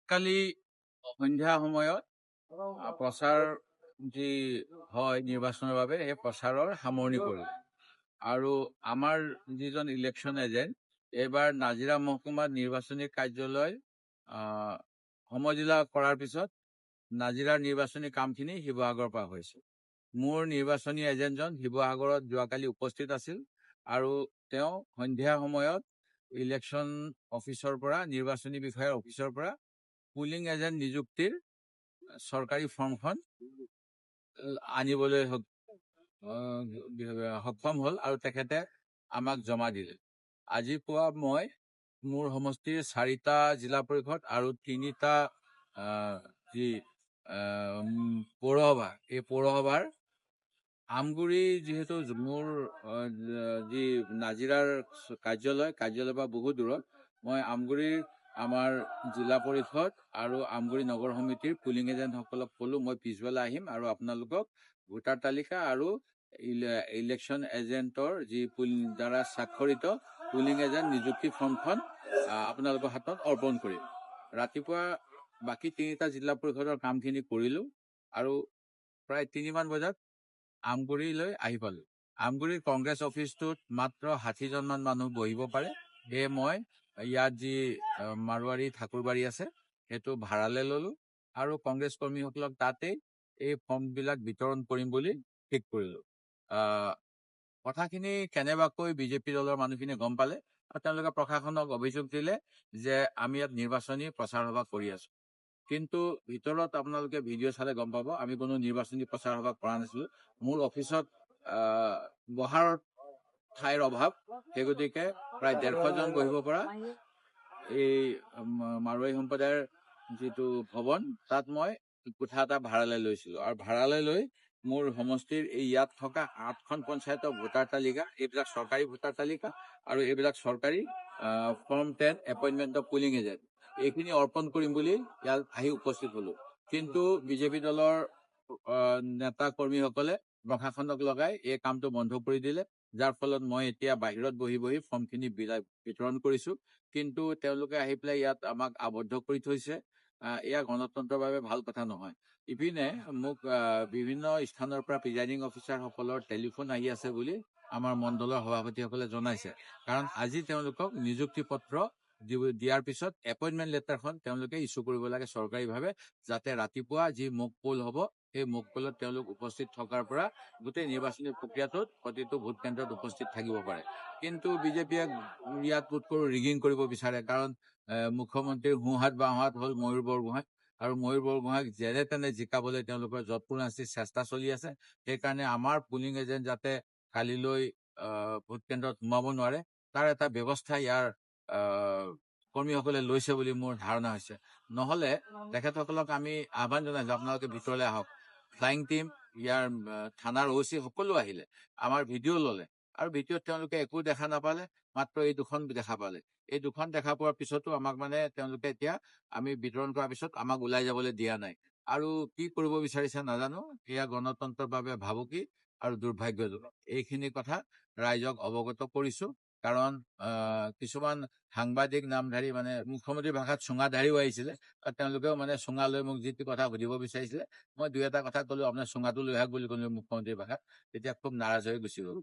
যোৱাকালি সন্ধ্যা সময়ত প্ৰচাৰ যি হয় নিৰ্বাচনৰ বাবে সেই প্ৰচাৰৰ সামৰণি পৰিল আৰু আমাৰ যিজন ইলেকশ্যন এজেণ্ট এইবাৰ নাজিৰা মহকুমাত নিৰ্বাচনী কাৰ্যালয় সমজিলা কৰাৰ পিছত নাজিৰাৰ নিৰ্বাচনী কামখিনি শিৱসাগৰৰ পৰা হৈছে। মোৰ নিৰ্বাচনী এজেণ্টজন শিৱসাগৰত যোৱাকালি উপস্থিত আছিল আৰু তেওঁ সন্ধিয়া সময়ত ইলেকশ্যন অফিচৰ পৰা নিৰ্বাচনী বিষয়াৰ অফিচৰ পৰা পুলিং এজেণ্ট নিযুক্তিৰ চৰকাৰী ফৰ্মখন আনিবলৈ সক্ষম হ'ল আৰু তেখেতে আমাক জমা দিলে। আজি পুৱা মই মোৰ সমষ্টিৰ 4টা জিলা পৰিষদ আৰু 3টা যি পৌৰসভা, এই পৌৰসভাৰ আমগুৰি যিহেতু মোৰ যি নাজিৰাৰ কাৰ্যালয়ৰ পৰা বহুত দূৰত, মই আমগুৰিৰ আমাৰ জিলা পৰিষদ আৰু আমগুৰি নগৰ সমিতিৰ পুলিং এজেণ্টসকলক ক'লো মই পিছবেলা আহিম আৰু আপোনালোকক ভোটাৰ তালিকা আৰু ইলেকশ্যন এজেণ্টৰ যি দ্বাৰা স্বাক্ষৰিত পুলিং এজেণ্ট নিযুক্তি ফৰ্মখন আপোনালোকৰ হাতত অৰ্পণ কৰিম। ৰাতিপুৱা বাকী 3টা জিলা পৰিষদৰ কামখিনি কৰিলোঁ আৰু প্ৰায় 3মান বজাত আমগুৰিলৈ আহি পালোঁ। আমগুৰিৰ কংগ্ৰেছ অফিচটোত মাত্ৰ 60জনমান মানুহ বহিব পাৰে। সেয়ে মই ইয়াত যি মাৰোৱাৰী ঠাকুৰবাৰী আছে সেইটো ভাড়ালৈ ল'লোঁ আৰু কংগ্ৰেছ কৰ্মীসকলক তাতেই এই ফৰ্মবিলাক বিতৰণ কৰিম বুলি ঠিক কৰিলোঁ। কথাখিনি কেনেবাকৈ বিজেপি দলৰ মানুহখিনিয়ে গম পালে আৰু তেওঁলোকে প্ৰশাসনক অভিযোগ দিলে যে আমি ইয়াত নিৰ্বাচনী প্ৰচাৰ সভা কৰি আছোঁ। কিন্তু ভিতৰত আপোনালোকে ভিডিঅ' চালে গম পাব আমি কোনো নিৰ্বাচনী প্ৰচাৰ সভা কৰা নাছিলোঁ। মোৰ অফিচত বহাৰ ঠাইৰ অভাৱ, সেই গতিকে প্ৰায় 150জন বহিব পৰা এই মাৰোৱাৰী সম্প্ৰদায়ৰ যিটো ভৱন তাত মই কোঠা এটা ভাড়ালৈ লৈছিলোঁ আৰু ভাড়ালৈ লৈ মোৰ সমষ্টিৰ ইয়াত থকা 8খন পঞ্চায়তৰ ভোটাৰ তালিকা, এইবিলাক চৰকাৰী ভোটাৰ তালিকা আৰু এইবিলাক চৰকাৰী form 10 appointment of polling agent, এইখিনি অৰ্পণ কৰিম বুলি ইয়াত আহি উপস্থিত হলোঁ। কিন্তু বিজেপি দলৰ নেতা কৰ্মীসকলে প্ৰশাসনক লগাই এই কামটো বন্ধ কৰি দিলে, যাৰ ফলত মই এতিয়া বাহিৰত বহি বহি ফৰ্মখিনি বিতৰণ কৰিছোঁ। কিন্তু তেওঁলোকে আহি পেলাই ইয়াত আমাক আবদ্ধ কৰি থৈছে। এয়া গণতন্ত্ৰৰ বাবে ভাল কথা নহয়। ইপিনে মোক বিভিন্ন স্থানৰ পৰা প্ৰিজাইডিং অফিচাৰসকলৰ টেলিফোন আহি আছে বুলি আমাৰ মণ্ডলৰ সভাপতিসকলে জনাইছে। কাৰণ আজি তেওঁলোকক নিযুক্তি পত্ৰ দিয়াৰ পিছত এপইণ্টমেণ্ট লেটাৰখন তেওঁলোকে ইছ্যু কৰিব লাগে চৰকাৰীভাৱে, যাতে ৰাতিপুৱা যি মক পোল হ'ব সেই মক পোলত তেওঁলোক উপস্থিত থকাৰ পৰা গোটেই নিৰ্বাচনী প্ৰক্ৰিয়াটোত প্ৰতিটো ভোট কেন্দ্ৰত উপস্থিত থাকিব পাৰে। কিন্তু বিজেপিয়ে ইয়াত বোধকৰো ৰিগিং কৰিব বিচাৰে, কাৰণ মুখ্যমন্ত্ৰীৰ সোঁহাত বাওঁহাত হ'ল ময়ূৰ বৰগোহাঁই আৰু ময়ূৰ বৰগোহাঁইক যেনে তেনে জিকাবলৈ তেওঁলোকৰ যৎপৰোনাস্তি চেষ্টা চলি আছে। সেইকাৰণে আমাৰ পুলিং এজেণ্ট যাতে কালিলৈ ভোট কেন্দ্ৰত সোমাব নোৱাৰে তাৰ এটা ব্যৱস্থা ইয়াৰ কৰ্মীসকলে লৈছে বুলি মোৰ ধাৰণা হৈছে। নহ'লে তেখেতসকলক আমি আহ্বান জনাইছোঁ আপোনালোকে ভিতৰলৈ আহক। ফ্লাইং টিম, ইয়াৰ থানাৰ OC সকলো আহিলে, আমাৰ ভিডিঅ' ল'লে আৰু ভিডিঅ'ত তেওঁলোকে একো দেখা নাপালে, মাত্ৰ এই 2খন দেখা পালে। এই 2খন দেখা পোৱাৰ পিছতো আমাক তেওঁলোকে এতিয়া আমি বিতৰণ কৰাৰ পিছত আমাক ওলাই যাবলৈ দিয়া নাই আৰু কি কৰিব বিচাৰিছে নাজানো। এয়া গণতন্ত্ৰৰ বাবে ভাবুকি আৰু দুৰ্ভাগ্যজনক। এইখিনি কথা ৰাইজক অৱগত কৰিছোঁ, কাৰণ কিছুমান সাংবাদিক নামধাৰী মুখ্যমন্ত্ৰীৰ ভাষাত চুঙাধাৰীও আহিছিলে, তেওঁলোকেও চুঙা লৈ মোক যি কথা সুধিব বিচাৰিছিলে। মই 2 এটা কথা ক'লো, আপোনাৰ চুঙাটো লৈ আহক বুলি ক'লো মুখ্যমন্ত্ৰীৰ ভাষাত, তেতিয়া খুব নাৰাজ হৈ গুচি গ'ল।